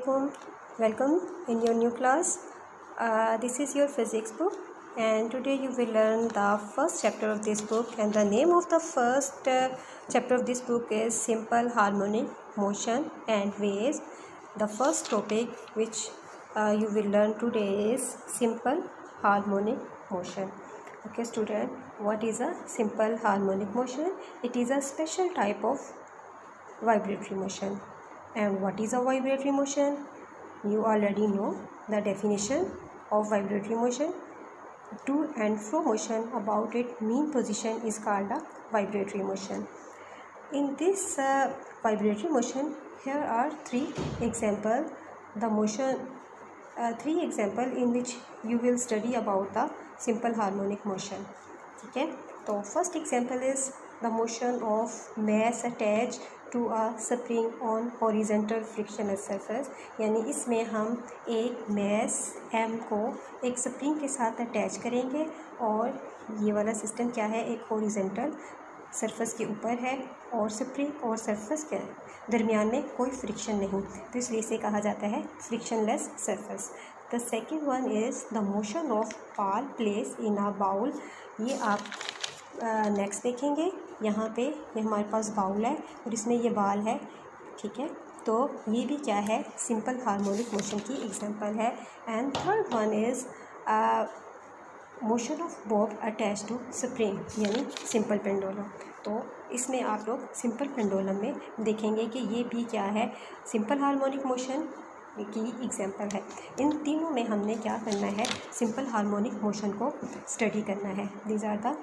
Assalamualaikum. Welcome in your new class. This is your physics book, and today you will learn the first chapter of this book, and the name of the first chapter of this book is simple harmonic motion and waves. The first topic which you will learn today is simple harmonic motion. Okay student, what is a simple harmonic motion? It is a special type of vibratory motion. And what is a vibratory motion? You already know the definition of vibratory motion. To and fro motion about its mean position is called a vibratory motion. In this vibratory motion, here are three examples. The motion, three examples in which you will study about the simple harmonic motion. Okay. So first example is the motion of mass attached to a spring on horizontal frictional surface, यानी इसमें हम एक mess M को एक spring के साथ attach करेंगे और ये वाला सिस्टम क्या है, एक हॉरिजेंटल सरफेस के ऊपर है और स्प्रिंग और सरफेस के दरमियान में कोई फ्रिक्शन नहीं, तो इसलिए इसे कहा जाता है frictionless surface. The second one is the motion of ball place in a bowl. ये आप नेक्स्ट देखेंगे. यहाँ पे ये हमारे पास बाउल है और इसमें ये बाल है, ठीक है. तो ये भी क्या है, सिंपल हार्मोनिक मोशन की एग्जांपल है. And third one is motion of bob attach to spring, यानी सिंपल पेंडुलम. तो इसमें आप लोग सिंपल पेंडुलम में देखेंगे कि ये भी क्या है, सिंपल हार्मोनिक मोशन की एग्जांपल है. इन तीनों में हमने क्या करना है, सिंपल हार्मोनिक मोशन को स्टडी करना है. These are the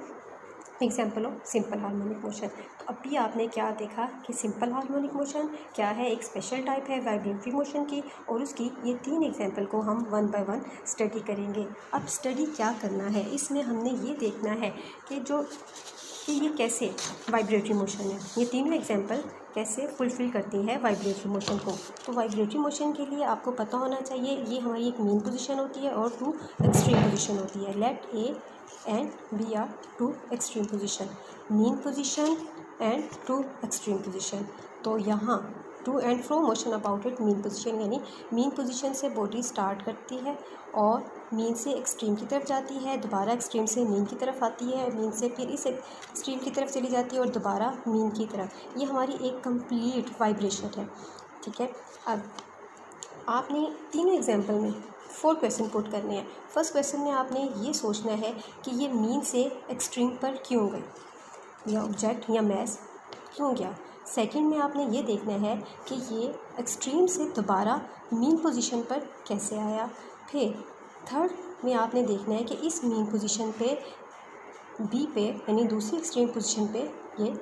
example of simple harmonic motion. तो अभी आपने क्या देखा कि सिंपल हार्मोनिक मोशन क्या है, एक स्पेशल टाइप है वाइब्रेटरी मोशन की, और उसकी ये तीन एग्जाम्पल को हम वन बाय वन स्टडी करेंगे. अब स्टडी क्या करना है, इसमें हमने ये देखना है कि ये कैसे वाइब्रेटरी मोशन है, ये तीनों एग्जाम्पल कैसे फुलफ़िल करती है वाइब्रेटरी मोशन को. तो वाइब्रेटरी मोशन के लिए आपको पता होना चाहिए, ये हमारी एक मीन पोजीशन होती है और टू एक्सट्रीम पोजीशन होती है. Let A and B are two extreme position, mean position and two extreme position. तो यहाँ to and fro motion about it mean position, यानी मीन पोजीशन से बॉडी स्टार्ट करती है और मीन से एक्सट्रीम की तरफ जाती है, दोबारा एक्सट्रीम से मीन की तरफ आती है, मीन से फिर इस एक्सट्रीम की तरफ चली जाती है और दोबारा मीन की तरफ. ये हमारी एक कंप्लीट वाइब्रेशन है, ठीक है. अब आपने तीनों एग्जाम्पल में 4 क्वेश्चन पुट करने हैं. फर्स्ट क्वेश्चन में आपने ये सोचना है कि ये मीन से एक्सट्रीम पर क्यों गई, या ऑब्जेक्ट या मैस क्यों गया. सेकंड में आपने ये देखना है कि ये एक्सट्रीम से दोबारा मीन पोजीशन पर कैसे आया. फिर थर्ड में आपने देखना है कि इस मीन पोजीशन पे बी पे, यानी दूसरी एक्सट्रीम पोजीशन पे ये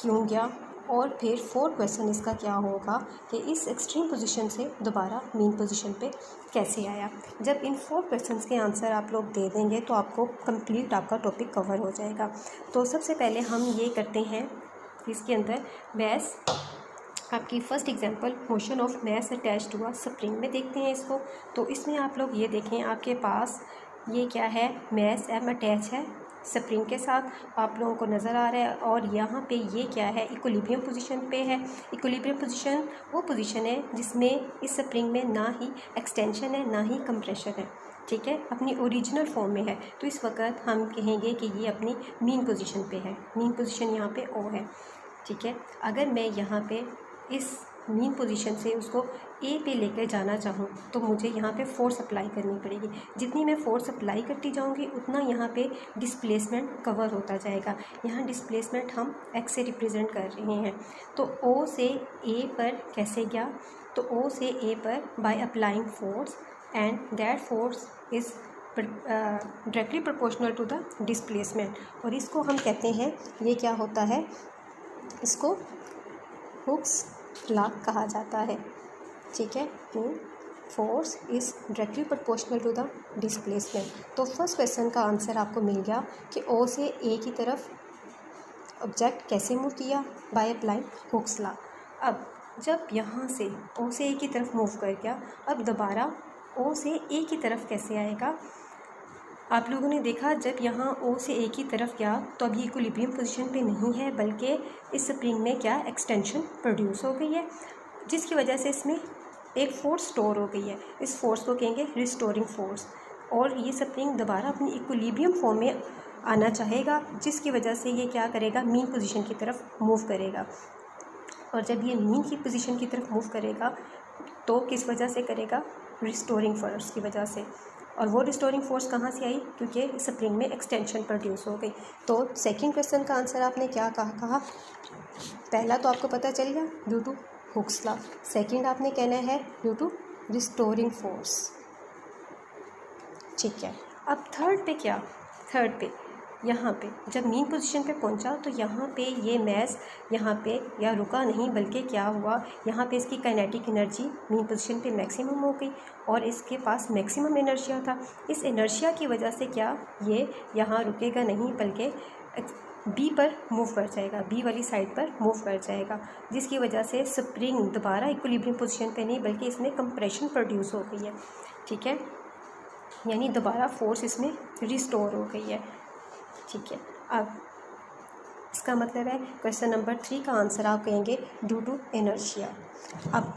क्यों गया. और फिर फोर्थ क्वेश्चन इसका क्या होगा कि इस एक्सट्रीम पोजीशन से दोबारा मीन पोजीशन पे कैसे आया. जब इन 4 क्वेश्चंस के आंसर आप लोग दे देंगे तो आपको कंप्लीट आपका टॉपिक कवर हो जाएगा. तो सबसे पहले हम ये करते हैं, इसके अंदर मैस, आपकी first example motion of mass attach to a spring में देखते हैं इसको. तो इसमें आप लोग ये देखें, आपके पास ये क्या है, मैस एम अटैच है स्प्रिंग के साथ, आप लोगों को नज़र आ रहा है. और यहाँ पे ये क्या है, इक्विलिब्रियम पोजीशन पे है. इक्विलिब्रियम पोजीशन वो पोजीशन है जिसमें इस स्प्रिंग में ना ही एक्सटेंशन है ना ही कंप्रेशन है, ठीक है, अपनी ओरिजिनल फॉर्म में है. तो इस वक्त हम कहेंगे कि ये अपनी मीन पोजीशन पे है. मीन पोजीशन यहाँ पे ओ है, ठीक है. अगर मैं यहाँ पे इस मीन पोजीशन से उसको ए पे लेकर जाना चाहूँ तो मुझे यहाँ पे फोर्स अप्लाई करनी पड़ेगी. जितनी मैं फोर्स अप्लाई करती जाऊँगी उतना यहाँ पे डिस्प्लेसमेंट कवर होता जाएगा. यहाँ डिस्प्लेसमेंट हम एक्स से रिप्रेजेंट कर रहे हैं. तो ओ से ए पर कैसे गया, तो ओ से ए पर by applying force, and that force is directly proportional to the displacement. और इसको हम कहते हैं, ये क्या होता है, इसको हुक्स लॉ कहा जाता है, ठीक है. Force is directly proportional to the displacement. तो फर्स्ट क्वेश्चन का आंसर आपको मिल गया कि ओ से ए की तरफ ऑब्जेक्ट कैसे मूव किया, बाय अप्लाइंग हुक्स लॉ. अब जब यहाँ से ओ से ए की तरफ मूव कर गया, अब दोबारा ओ से ए की तरफ कैसे आएगा. आप लोगों ने देखा जब यहाँ ओ से ए की तरफ गया तो अभी इक्विलिब्रियम पोजीशन पे नहीं है, बल्कि इस स्प्रिंग में क्या एक्सटेंशन प्रोड्यूस हो गई है, जिसकी वजह से इसमें एक फोर्स स्टोर हो गई है, इस फोर्स को कहेंगे रिस्टोरिंग फोर्स, और ये स्प्रिंग दोबारा अपनी इक्विलिब्रियम फॉर्म में आना चाहेगा, जिसकी वजह से ये क्या करेगा, मीन पोजीशन की तरफ मूव करेगा। और जब ये मीन की पोजीशन की तरफ मूव करेगा तो किस वजह से करेगा, रिस्टोरिंग फोर्स की वजह से। और वो रिस्टोरिंग फोर्स कहाँ से आई, क्योंकि स्प्रिंग में एक्सटेंशन प्रोड्यूस हो गई। तो सेकंड क्वेश्चन का आंसर आपने क्या कहा, पहला तो आपको पता चल गया due to Hooke's law, second आपने कहना है ड्यू टू रिस्टोरिंग फोर्स, ठीक है। अब थर्ड पे क्या, थर्ड पे यहाँ पे जब मीन पोजीशन पे पहुँचा तो यहाँ पे ये मैस यहाँ पे या रुका नहीं, बल्कि क्या हुआ, यहाँ पे इसकी काइनेटिक एनर्जी मीन पोजीशन पे मैक्सिमम हो गई और इसके पास मैक्सिमम इनर्शिया था। इस इनर्शिया की वजह से क्या, ये यहाँ रुकेगा नहीं बल्कि बी पर मूव कर जाएगा, बी वाली साइड पर मूव कर जाएगा, जिसकी वजह से स्प्रिंग दोबारा इक्विलिब्रियम पोजीशन पे नहीं बल्कि इसमें कंप्रेशन प्रोड्यूस हो गई है, ठीक है, यानी दोबारा फोर्स इसमें रिस्टोर हो गई है, ठीक है। अब इसका मतलब है क्वेश्चन नंबर 3 का आंसर आप कहेंगे ड्यू टू इनर्शिया। अब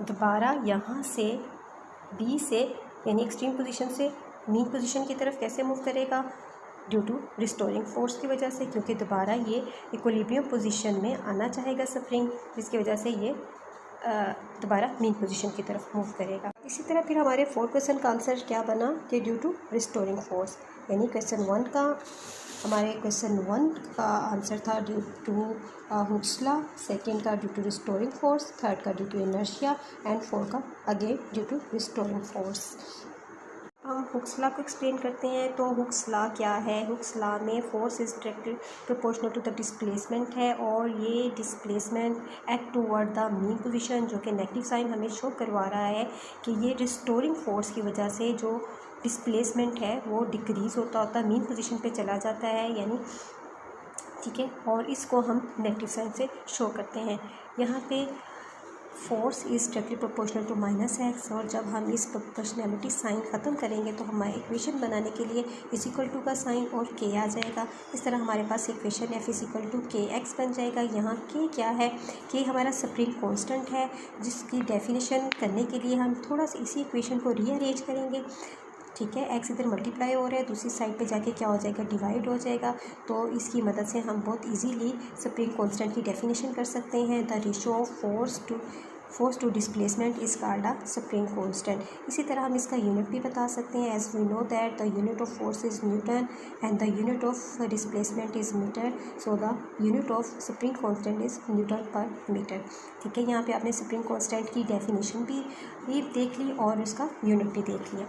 दोबारा यहाँ से बी से यानी एक्सट्रीम पोजीशन से मीन पोजीशन की तरफ कैसे मूव करेगा, ड्यू टू रिस्टोरिंग फोर्स की वजह से, क्योंकि दोबारा ये इक्विलिब्रियम पोजीशन में आना चाहेगा स्प्रिंग, जिसकी वजह से ये दोबारा मीन पोजीशन की तरफ मूव करेगा। इसी तरह फिर हमारे 4 क्वेश्चन का आंसर क्या बना कि ड्यू टू रिस्टोरिंग फोर्स, यानी क्वेश्चन 1 का हमारे क्वेश्चन 1 का आंसर था due to Hooke's law, second का due to restoring force, third का ड्यू टू इनर्शिया एंड 4 का again due to restoring force. हम हुक्स लॉ को एक्सप्लेन करते हैं। तो हुक्स लॉ क्या है, हुक्स लॉ में force is directly proportional to the displacement है, और ये displacement act toward the mean position, जो कि नेगेटिव साइन हमें शो करवा रहा है कि ये रिस्टोरिंग फोर्स की वजह से जो डिस्प्लेसमेंट है वो डिक्रीज़ होता मीन पोजीशन पे चला जाता है, यानी ठीक है, और इसको हम नेगेटिव साइन से शो करते हैं। यहाँ पे force is directly proportional to -x, और जब हम इस प्रोपोर्शनैलिटी साइन ख़त्म करेंगे तो हमारे इक्वेशन बनाने के लिए इज इक्वल टू का साइन और k आ जाएगा। इस तरह हमारे पास equation f is equal to kx बन जाएगा। यहाँ k क्या है, k हमारा स्प्रिंग कांस्टेंट है, जिसकी डेफिनेशन करने के लिए हम थोड़ा सा इसी इक्वेशन को रीअरेंज करेंगे, ठीक है। x इधर मल्टीप्लाई हो रहा है, दूसरी साइड पे जाके क्या हो जाएगा, डिवाइड हो जाएगा। तो इसकी मदद से हम बहुत इजीली स्प्रिंग कांस्टेंट की डेफिनेशन कर सकते हैं। The ratio of force to displacement is called a spring constant. इसी तरह हम इसका यूनिट भी बता सकते हैं, as we know that the unit of force is newton and the unit of displacement is metre, so the unit of spring constant is newton per metre, ठीक है। यहाँ पे आपने स्प्रिंग कांस्टेंट की डेफिनेशन भी देख ली और उसका यूनिट भी देख लिया।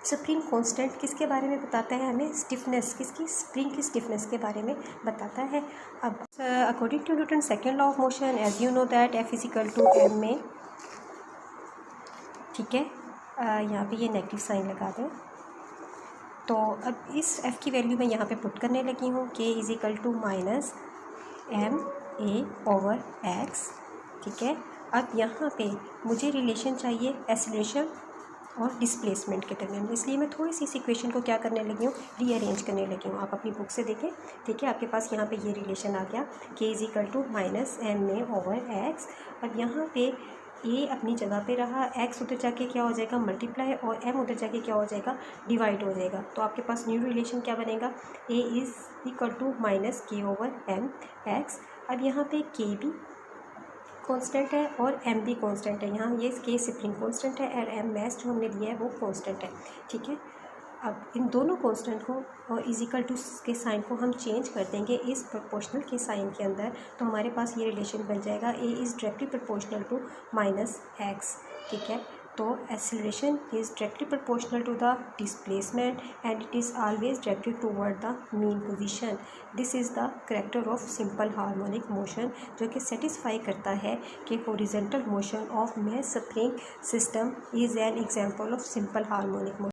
स्प्रिंग कांस्टेंट किसके बारे में बताता है, हमें स्टिफनेस, किसकी, स्प्रिंग की स्टिफनेस के बारे में बताता है। अब according to Newton second law of motion, as you know that F is equal to m में, ठीक है, यहाँ पे ये नेगेटिव साइन लगा दें। तो अब इस F की वैल्यू मैं यहाँ पे पुट करने लगी हूँ, k is equal to -ma/x, ठीक है। अब यहाँ पे मुझे रिलेशन चाहिए एक्सेलरेशन और डिस्प्लेसमेंट के दरमियान, इसलिए मैं थोड़ी सी इस इक्वेशन को क्या करने लगी हूँ, रीअरेंज करने लगी हूँ। आप अपनी बुक से देखें, ठीक है, आपके पास यहाँ पे ये रिलेशन आ गया, k is equal to -ma/x। अब यहाँ पे a अपनी जगह पे रहा, x उधर जाके क्या हो जाएगा, मल्टीप्लाई, और m उधर जाके क्या हो जाएगा, डिवाइड हो जाएगा। तो आपके पास न्यू रिलेशन क्या बनेगा, a is equal to -k/mx। अब यहाँ पे k भी कांस्टेंट है और m भी कांस्टेंट है, यहाँ ये k स्प्रिंग कांस्टेंट है और m मैस जो हमने दिया है वो कांस्टेंट है, ठीक है। अब इन दोनों कांस्टेंट को और इज इक्वल टू के साइन को हम चेंज कर देंगे इस प्रोपोर्शनल के साइन के अंदर, तो हमारे पास ये रिलेशन बन जाएगा a is directly proportional to -x, ठीक है। तो acceleration is directly proportional to the displacement and it is always directly toward the mean position. This is the character of simple harmonic motion, जो कि satisfy करता है कि horizontal motion of mass spring system is an example of simple harmonic motion.